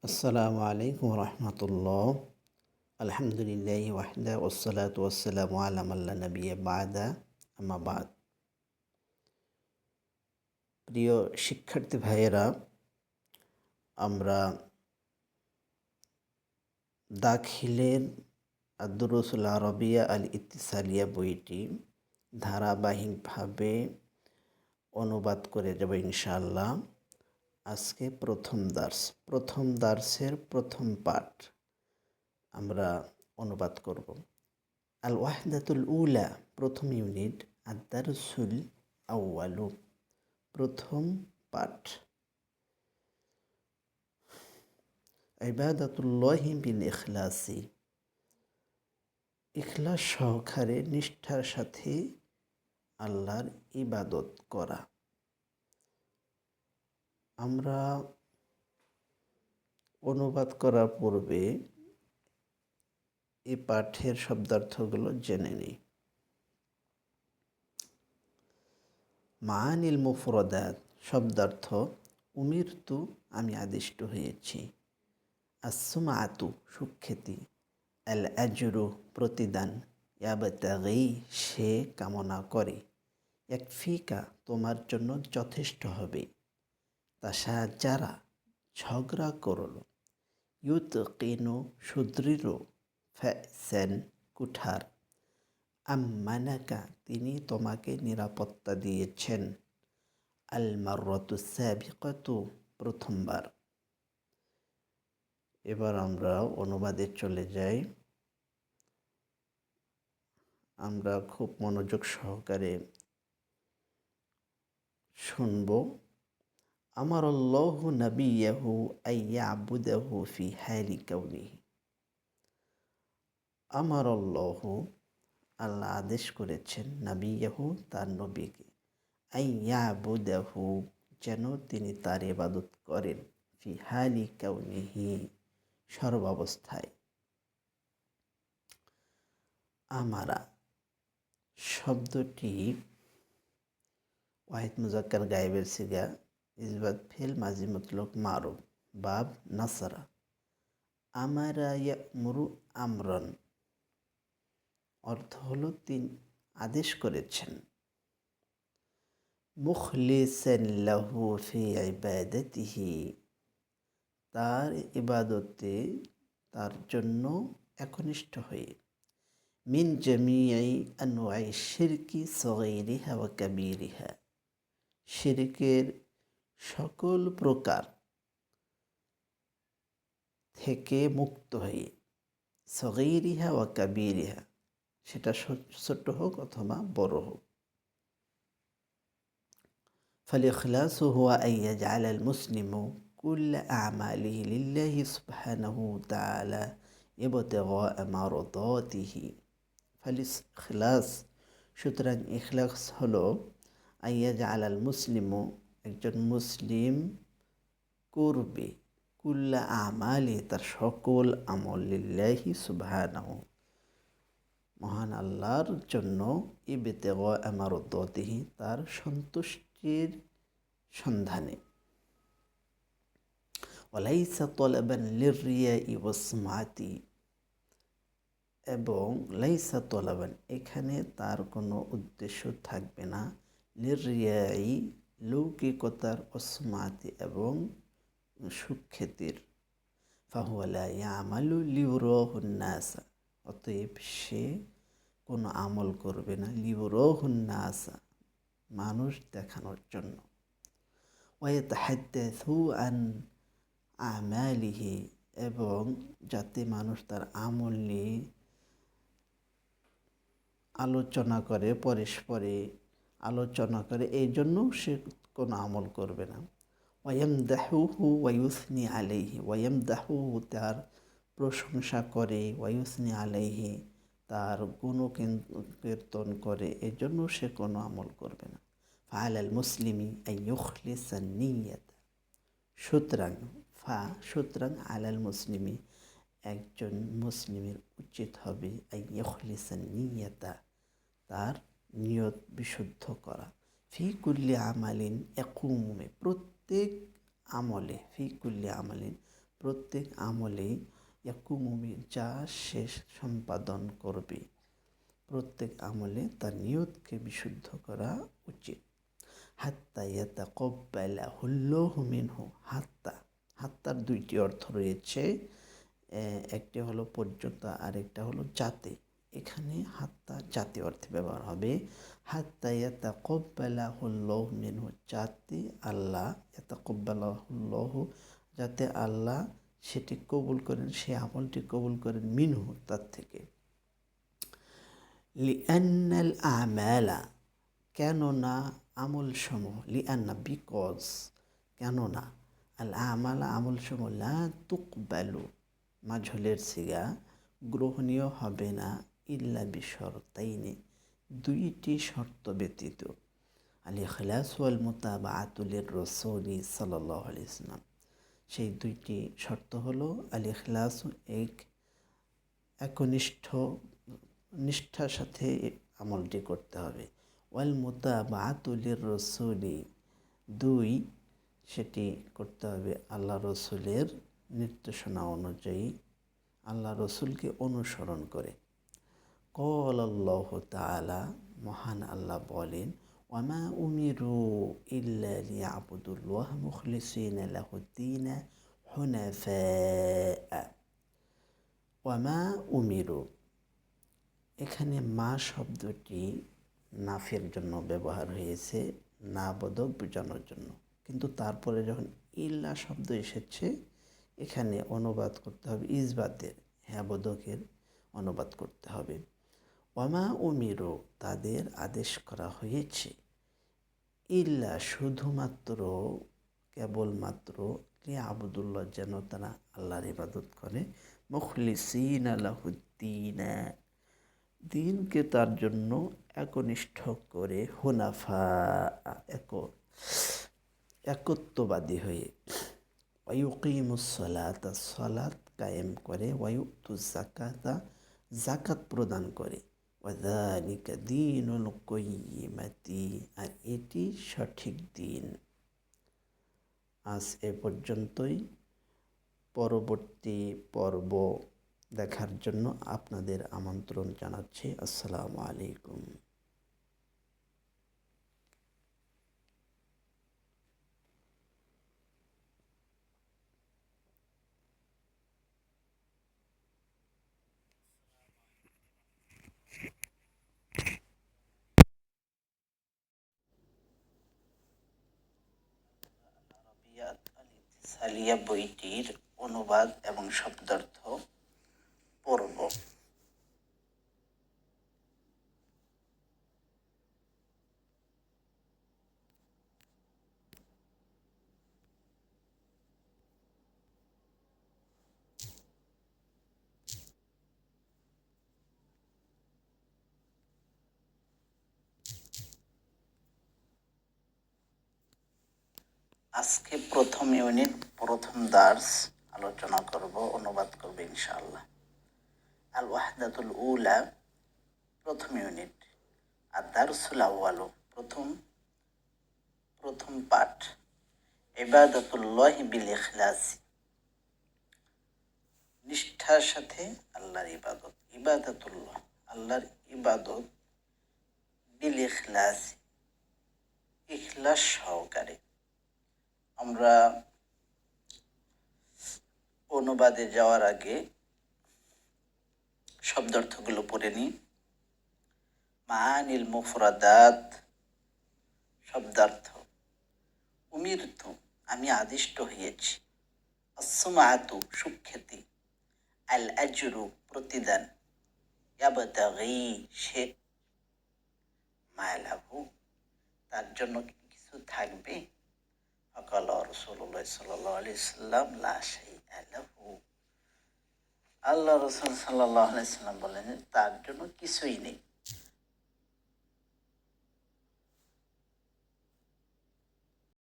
আসসালামু আলাইকুম রহমতুল্লাহ। আলহামদুলিল্লাহ ওয়াহদা ওয়াসসালাতু ওয়াসসালামু আলা মাল্লা নবিয়্যা বা'দা আম্মা বা'দ। প্রিয় শিক্ষার্থী ভাইয়েরা, আমরা দাখিলের আদ-দুরুসুল আরবিয়া আল ইত্তিসালিয়া বইটি ধারাবাহিকভাবে অনুবাদ করে যাব ইনশাআল্লাহ। আজকে প্রথম দার্সের প্রথম পাঠ আমরা অনুবাদ করব। আল ওয়াহদাতুল উলা, প্রথম ইউনিট। আদ-দারসুল আউয়ালু, প্রথম পাঠ। ইবাদাতুল্লাহি বিল ইখলাসি, ইখলাস সহকারে নিষ্ঠার সাথে আল্লাহর ইবাদত করা। আমরা অনুবাদ করার পূর্বে এই পাঠের শব্দার্থগুলো জেনে নিই। মাআনিল মুফরাদাত, শব্দার্থ: উমিরতু, আমি আদিষ্ট হয়েছি। আসমাআতু, সুখ্যাতি। আল আজরু, প্রতিদান। ইয়াবতাগি, সে কামনা করে। ইয়াকফিকা, তোমার জন্য যথেষ্ট হবে। তাশাজারা, ঝগড়া করল। ইউতকিনু, সুদৃঢ়। ফাহসান, কুঠার। আম্মানাকা, তিনি তোমাকে নিরাপত্তা দিয়েছেন। আল মাররাতু সাবিকাতু, প্রথমবার। এবার আমরা অনুবাদে চলে যাই। আমরা খুব মনোযোগ সহকারে শুনব। আমারাল্লাহু নাবিয়্যাহু আইয়াবুদাহু ফি হালি কাউনিহি। আমারাল্লাহু, আল্লাহ আদেশ করেছেন, নাবিয়্যাহু, তার নবীকে, আইয়াবুদাহু, যেন তিনি তার ইবাদত করেন, ফি হালি কাউনিহি, সর্বাবস্থায়। আমারা শব্দটি ওয়াহিদ মুজাক্কার গায়েবের সিগা, ইসবাত ফেল মাজি মতলক মারুফ, বাব নাসারা। আমারা ইয়া'মুরু আমরান, অর্থ হলো তিনি আদেশ করেছেন। মুখলিসান লাহু ফি ইবাদাতিহি, তার ইবাদতে তার জন্য একনিষ্ঠ হয়ে। মিন জামিই আনওয়াই শিরকি সগীরিহা ওয়া কাবীরিহা, শিরকের সকল প্রকার থেকে মুক্ত হয়ে। সগীরিহা ওয়া কাবীরিহা, সেটা ছোট হোক অথবা বড় হোক। ফাল ইখলাসু হুয়া আন ইয়াজআলা আল মুসলিমু কুল্লা আমালিহি লিল্লাহি সুবহানাহু ওয়া তাআলা ইবতিগাআ মারদাতিহি। ফাল ইখলাস, সুতরাং ইখলাস হলো আন ইয়াজআলা আল মুসলিমু, একজন মুসলিম করবে, কুল্লা আমালি, তার সকল আমল, লিল্লাহি সুবহানাহু, মহান আল্লাহর জন্য, ইবতিগাআ মারদাতিহি, তার সন্তুষ্টির সন্ধানে। ওয়ালাইসা তালাবান লিররিয়াই ওয়াসমাতি, এবং লাইসা তালাবান, এখানে তার কোনো উদ্দেশ্য থাকবে না। লিররিয়াই, লৌকিকতার, ওয়াসমাতি, এবং সুখ্যাতির। ফাহুয়া লা ইয়ামালু লিয়ুরাহুন নাসা, অতএব সে কোনো আমল করবে না, লিয়ুরাহুন নাসা, মানুষ দেখানোর জন্য। ওয়ায়াতাহাদ্দাসু আন আমালিহি, এবং যাতে মানুষ তার আমল নিয়ে আলোচনা করে, পরস্পরে আলোচনা করে, এই জন্য সে কোনো আমল করবে না। ওয়ায়ামদাহুহু ওয়ায়ুসনি আলাইহি, ওয়ায়ামদাহুহু, তার প্রশংসা করে, ওয়ায়ুসনি আলাইহি, তার গুণকীর্তন করে, এই জন্য সে কোনো আমল করবে না। ফাআলাল মুসলিমি আন ইখলিসা নিয়্যাত, সুতরাং আলাল মুসলিমি, একজন মুসলিমের উচিত হবে আন ইখলিসা নিয়্যাতা, তার নিয়ত বিশুদ্ধ করা। ফি কুল্লি আমালিন ইয়াকুমু, প্রত্যেক আমলে, ফি কুল্লি আমালিন, প্রত্যেক আমলে ইয়াকুমুমি যা শেষ সম্পাদন করবে, প্রত্যেক আমলে তার নিয়তকে বিশুদ্ধ করা উচিত। হাত্তা ইয়াতাকাব্বালাহুল্লাহু মিনহু, হাত্তার দুইটি অর্থ রয়েছে, একটি হলো পর্যন্ত আর একটা হলো যাতে। এখানে হাত্তা জাতি অর্থে ব্যবহার হবে। হাত্তা ইয়াতাকাব্বালাহুল্লাহু মিনহু, যাতে আল্লাহ, ইয়াতাকাব্বালাহুল্লাহু যাতে আল্লাহ সেটি কবুল করেন, সে আমলটি কবুল করেন, মিনহু তার থেকে। লিআন্নাল আমালা, কেননা আমল সমূহ, লিআন্না বিকজ, কেননা আল আমালা আমল সমূহ লা তুকবালু মাঝলের সিগা গ্রহণীয় হবে না, ইল্লা বিশরতাইনি দুইটি শর্ত ব্যতীত। আল ইখলাস ওয়াল মুতাবাআতু লির-রাসূলি সাল্লাল্লাহু আলাইহি ওয়াসাল্লাম, সেই দুইটি শর্ত হলো আল ইখলাস, নিষ্ঠার সাথে আমলটি করতে হবে। ওয়াল মুতাবাআতু লির-রাসূলি, দুই, সেটি করতে হবে আল্লাহ রসুলের নির্দেশনা অনুযায়ী, আল্লাহ রসুলকে অনুসরণ করে। ক্বালাল্লাহু তাআলা, মহান আল্লাহ বলেন, ওয়ামা উমিরু ইল্লা লিয়াবুদুল্লাহ মুখলিসিনা লাহুদ্দীন হুনাফা। ওয়ামা উমিরু, এখানে মা শব্দটি নাফের জন্য ব্যবহার হয়েছে, না বোধক বোঝানোর জন্য, কিন্তু তারপরে যখন ইল্লা শব্দ এসেছে এখানে অনুবাদ করতে হবে ইসবাতের, হ্যাঁ বোধকের অনুবাদ করতে হবে। ওয়ামা উমিরু, তাদের আদেশ করা হয়েছে, ইল্লা শুধুমাত্র, কেবলমাত্র, লিয়াবুদুল্লাহ যেন তারা আল্লাহর ইবাদত করে, মুখলিসিনা লাহুদ্দীন দিনকে তার জন্য একনিষ্ঠ করে, হুনাফা একত্ববাদী হয়ে, ওয়ায়ুকিমুস সালাতা সালাত কায়েম করে, ওয়ায়ুতুজ যাকাতা যাকাত প্রদান করে, ওয়াযালিকা দীনুল কাইয়্যিমাতি, আর এটি সঠিক দিন। আজ এ পর্যন্তই। পরবর্তী পর্ব দেখার জন্য আপনাদের আমন্ত্রণ জানাচ্ছি। আসসালামু আলাইকুম। সালিয়া বইটির অনুবাদ এবং শব্দার্থ পড়ব। আজকে প্রথম ইউনিট, প্রথম দার্স আলোচনা করব, অনুবাদ করব ইনশাআল্লাহ। আল ওয়াহদাতুল উলা, প্রথম ইউনিট। আর দারসুল আউয়ালু, প্রথম পাঠ। ইবাদাতুল্লাহি বিল ইখলাস, নিষ্ঠার সাথে আল্লাহর ইবাদত। ইবাদাতুল্লাহ, আল্লাহর ইবাদত, বিল ইখলাস, ইখলাস সহকারে। আমরা অনুবাদে যাওয়ার আগে শব্দার্থগুলো পড়ে নিই। মাআনিল মুফরাদাত, শব্দার্থ। উমিরতু, আমি আদিষ্ট হয়েছি। আসমাআতু, সুখ্যাতি। আল আজরু, প্রতিদান। ইয়াবতাগি, সে। মালাহু, তার জন্য কিছু থাকবে। ফাকাল রাসূলুল্লাহ সাল্লাল্লাহু আলাইহি ওয়াসাল্লাম, লা শাইআ লাহু, আল্লাহ রাসূল সাল্লাল্লাহু আলাইহি ওয়াসাল্লাম বলেন তার জন্য কিছুই নেই।